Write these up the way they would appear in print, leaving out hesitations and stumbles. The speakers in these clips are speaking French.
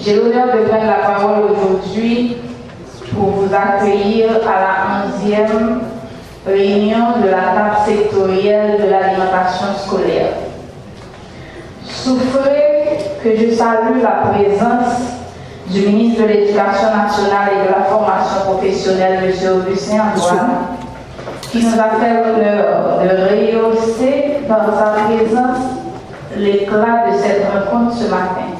J'ai l'honneur de prendre la parole aujourd'hui pour vous accueillir à la 11e réunion de la table sectorielle de l'alimentation scolaire. Souffrez que je salue la présence du ministre de l'Éducation nationale et de la formation professionnelle, M. Augustin Antoine, qui nous a fait l'honneur de rehausser dans sa présence l'éclat de cette rencontre ce matin.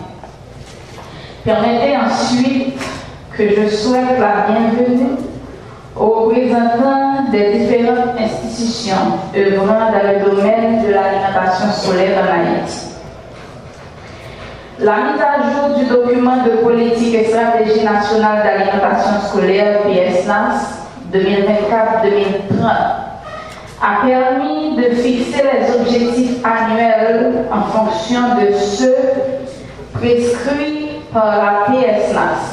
Permettez ensuite que je souhaite la bienvenue aux représentants des différentes institutions œuvrant dans le domaine de l'alimentation scolaire en Haïti. La mise à jour du document de politique et stratégie nationale d'alimentation scolaire PSNAS 2024-2030 a permis de fixer les objectifs annuels en fonction de ceux prescrits par la PSNAS.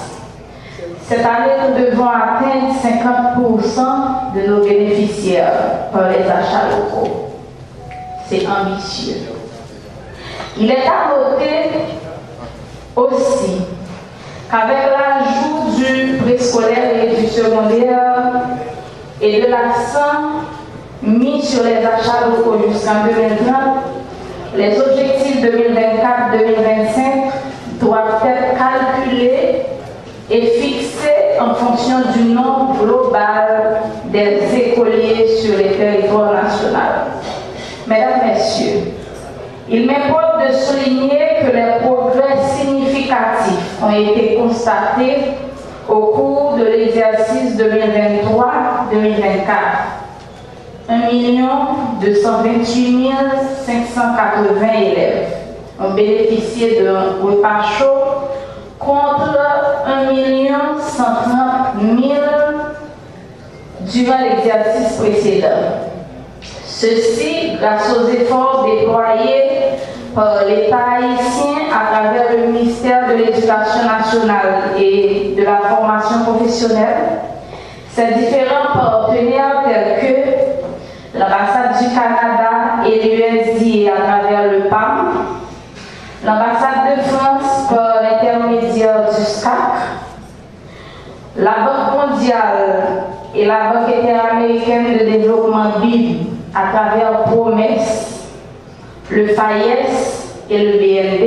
Cette année, nous devons atteindre 50% de nos bénéficiaires par les achats locaux. C'est ambitieux. Il est à noter aussi qu'avec l'ajout du préscolaire et du secondaire et de l'accent mis sur les achats locaux jusqu'en 2030, les objectifs 2024-2025 doivent être calculés et fixés en fonction du nombre global des écoliers sur les territoires nationaux. Mesdames, Messieurs, il m'importe de souligner que les progrès significatifs ont été constatés au cours de l'exercice 2023-2024. 1 228 580 élèves ont bénéficié d'un repas chaud contre 1 130 000 durant l'exercice précédent. Ceci grâce aux efforts déployés par l'État haïtien à travers le ministère de l'Éducation nationale et de la formation professionnelle. Ces différents partenaires tels que l'ambassade du Canada et l'USDA à travers le PAM, l'ambassade de France par l'intermédiaire du SCAC, la Banque mondiale et la Banque interaméricaine de développement BID à travers Promesse, le FAIES et le BND,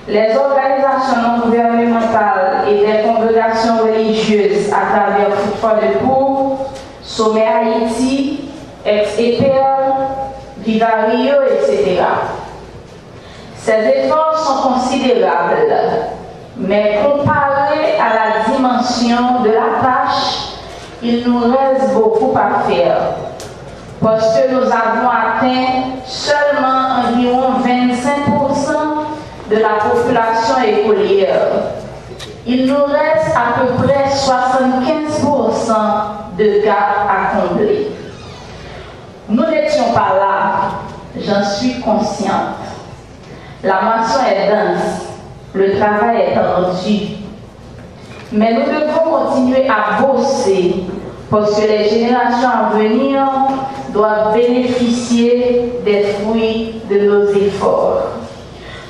les organisations non gouvernementales et les congrégations religieuses à travers Football de Pour, Sommet Haïti, Ex-EPR, Viva Rio, etc. Ces efforts sont considérables, mais comparés à la dimension de la tâche, il nous reste beaucoup à faire, parce que nous avons atteint seulement environ 25% de la population écolière. Il nous reste à peu près 75% de gap à combler. Nous n'étions pas là, j'en suis consciente. La moisson est dense, le travail est rendu. Mais nous devons continuer à bosser parce que les générations à venir doivent bénéficier des fruits de nos efforts.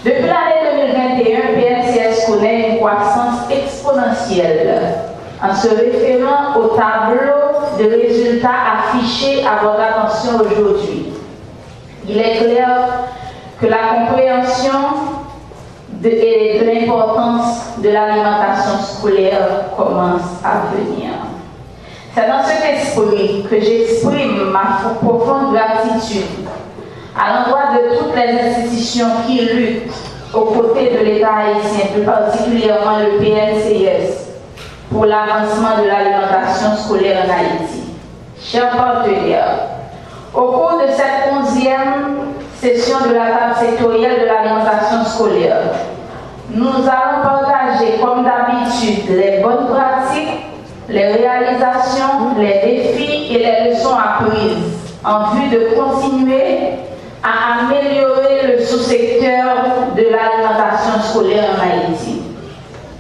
Depuis l'année 2021, PNCS connaît une croissance exponentielle en se référant au tableau de résultats affichés à votre attention aujourd'hui. Il est clair que la compréhension de l'importance de l'alimentation scolaire commence à venir. C'est dans cet esprit que j'exprime ma profonde gratitude à l'endroit de toutes les institutions qui luttent aux côtés de l'État haïtien, plus particulièrement le PNCS, pour l'avancement de l'alimentation scolaire en Haïti. Chers partenaires, au cours de cette 11e session de la table sectorielle de l'alimentation scolaire, nous allons partager, comme d'habitude, les bonnes pratiques, les réalisations, les défis et les leçons apprises en vue de continuer à améliorer le sous-secteur de l'alimentation scolaire en Haïti.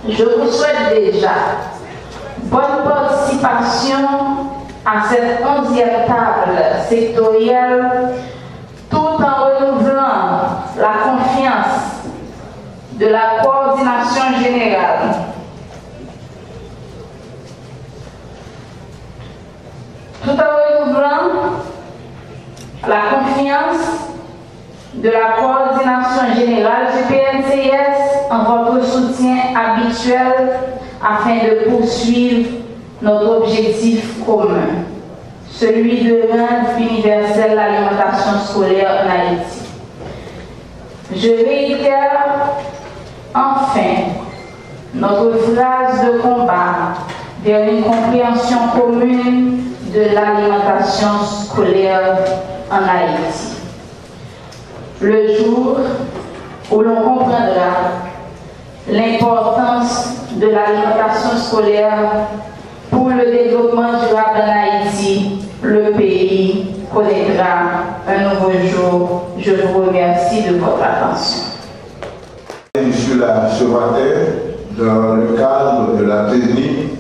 Je vous souhaite déjà bonne participation à cette 11e table sectorielle, tout en renouvelant la confiance de la coordination générale. Tout en renouvelant la confiance de la coordination générale du PNCS en votre soutien habituel afin de poursuivre notre objectif commun, celui de rendre universelle l'alimentation scolaire en Haïti. Je réitère enfin notre phrase de combat vers une compréhension commune de l'alimentation scolaire en Haïti. Le jour où l'on comprendra l'importance de l'alimentation scolaire pour le développement durable en Haïti, le pays connaîtra un nouveau jour. Je vous remercie de votre attention. Monsieur ce matin, dans le cadre de la tenue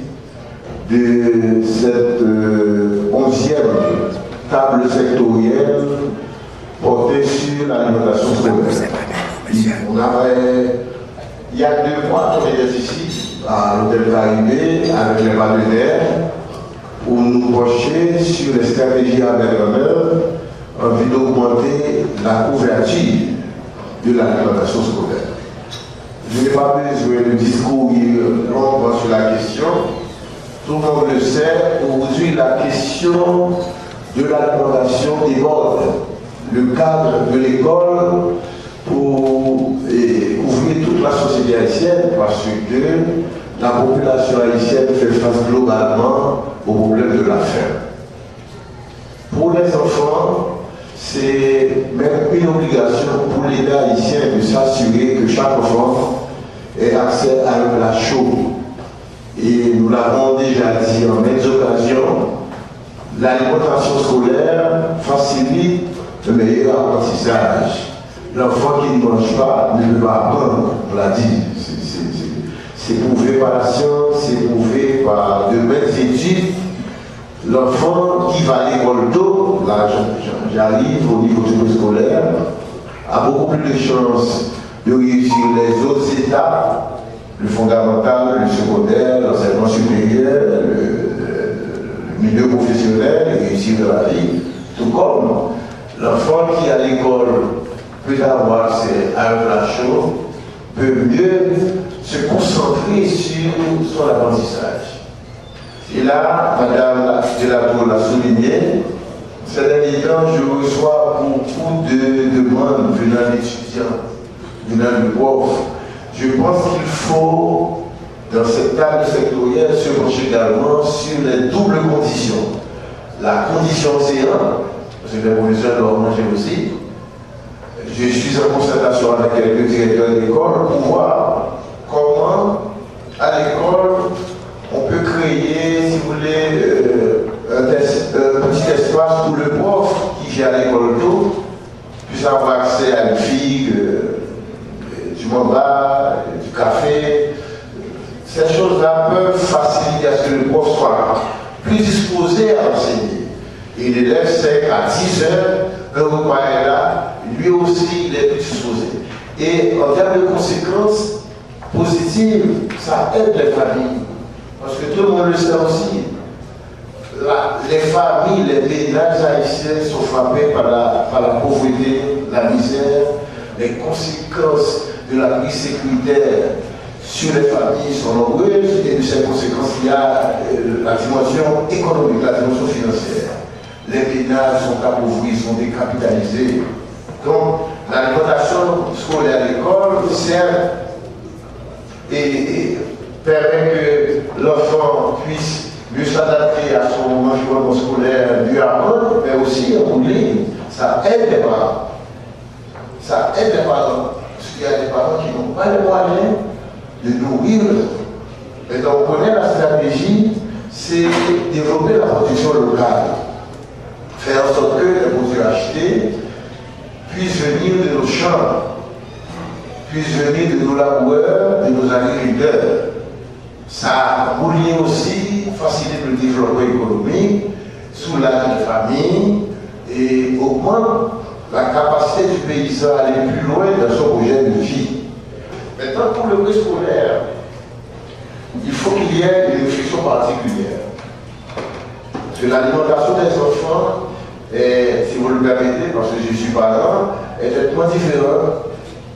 de cette 11e table sectorielle portée sur l'alimentation scolaire. Il y a 2 mois, on était ici à l'hôtel Caribé avec les partenaires pour nous pencher sur les stratégies à mettre en œuvre en vue d'augmenter la couverture de l'alimentation scolaire. Je n'ai pas besoin de discourir longtemps sur la question. Tout le monde le sait, aujourd'hui la question de l'alimentation déborde le cadre de l'école pour couvrir toute la société haïtienne parce que la population haïtienne fait face globalement au problème de la faim. Pour les enfants, c'est même une obligation pour l'État haïtien de s'assurer que chaque enfant ait accès à un plat chaud. Et nous l'avons déjà dit en maintes occasions, l'alimentation scolaire facilite le meilleur apprentissage. L'enfant qui ne mange pas ne peut pas apprendre, on l'a dit. C'est prouvé par la science, c'est prouvé par de maintes études. L'enfant qui va à l'école tôt, là j'arrive au niveau du scolaire, a beaucoup plus de chances de réussir les autres étapes, le fondamental, le secondaire, l'enseignement supérieur, le milieu professionnel, et réussir dans la vie. Tout comme l'enfant qui à l'école peut avoir ses plat chaud, peut mieux se concentrer sur son apprentissage. Et là, Madame Delatour l'a souligné, ces derniers temps, je reçois beaucoup de demandes venant d'étudiants, venant de profs. Je pense qu'il faut, dans cette table sectorielle, se pencher également sur les doubles conditions. La condition océan, parce que les professeurs doivent manger aussi. Je suis en concertation avec quelques directeurs d'école pour voir comment, à l'école, on peut créer, si vous voulez, un petit espace pour le prof qui vient à l'école tôt puisse avoir accès à une figue, du mandat, du café. Ces choses-là peuvent faciliter à ce que le prof soit plus disposé à enseigner. Et l'élève sait qu'à 10 heures, un repas est là, lui aussi il est plus disposé. Et en termes de conséquences positives, ça aide les familles. Parce que tout le monde le sait aussi. Les familles, les ménages haïtiens sont frappés par la pauvreté, la misère, les conséquences de la crise sécuritaire sur les familles sont nombreuses et de ces conséquences, il y a la dimension économique, la dimension financière. Les ménages sont appauvris, sont décapitalisés. Donc, l'alimentation scolaire à l'école sert et permet que l'enfant puisse mieux s'adapter à son environnement scolaire, mieux apprendre, mais aussi en bout de ligne, ça aide les parents. Ça aide les parents. Parce qu'il y a des parents qui n'ont pas les moyens de nourrir les enfants. Et donc, on connaît la stratégie, c'est développer la production locale. Faire en sorte que les produits achetés puissent venir de nos champs, puissent venir de nos laboureurs, de nos agriculteurs. Ça pourrait aussi faciliter le développement économique, soulager les familles et augmente la capacité du paysan à aller plus loin dans son projet de vie. Maintenant, pour le préscolaire, il faut qu'il y ait une réflexion particulière. Parce que l'alimentation des enfants, si vous le permettez, parce que je suis parent, est tellement différente.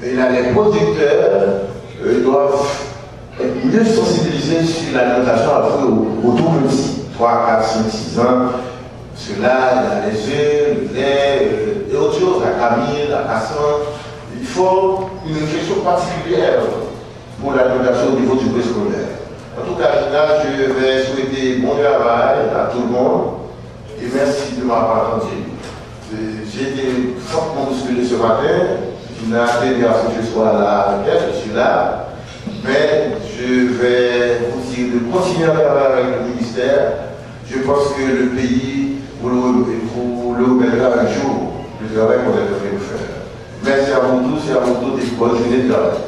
Et là, les producteurs doivent être mieux sensibilisés sur l'alimentation à aux tout petits, 3, 4, 5, 6 ans. Parce que là, il y a les œufs, le lait et autres choses, la camille, la cassante. Il faut une réflexion particulière pour l'alimentation au niveau du préscolaire. En tout cas, là, je vais souhaiter bon travail à tout le monde et merci de m'avoir entendu. J'ai été fortement bousculé ce matin. Je n'ai pas été à ce que je sois là avec elle, je suis là. Mais je vais vous dire de continuer à travailler avec le ministère. Je pense que le pays vous le remettra un jour le travail qu'on est en train de faire. Merci à vous tous et à vous toutes et bonne journée de travail.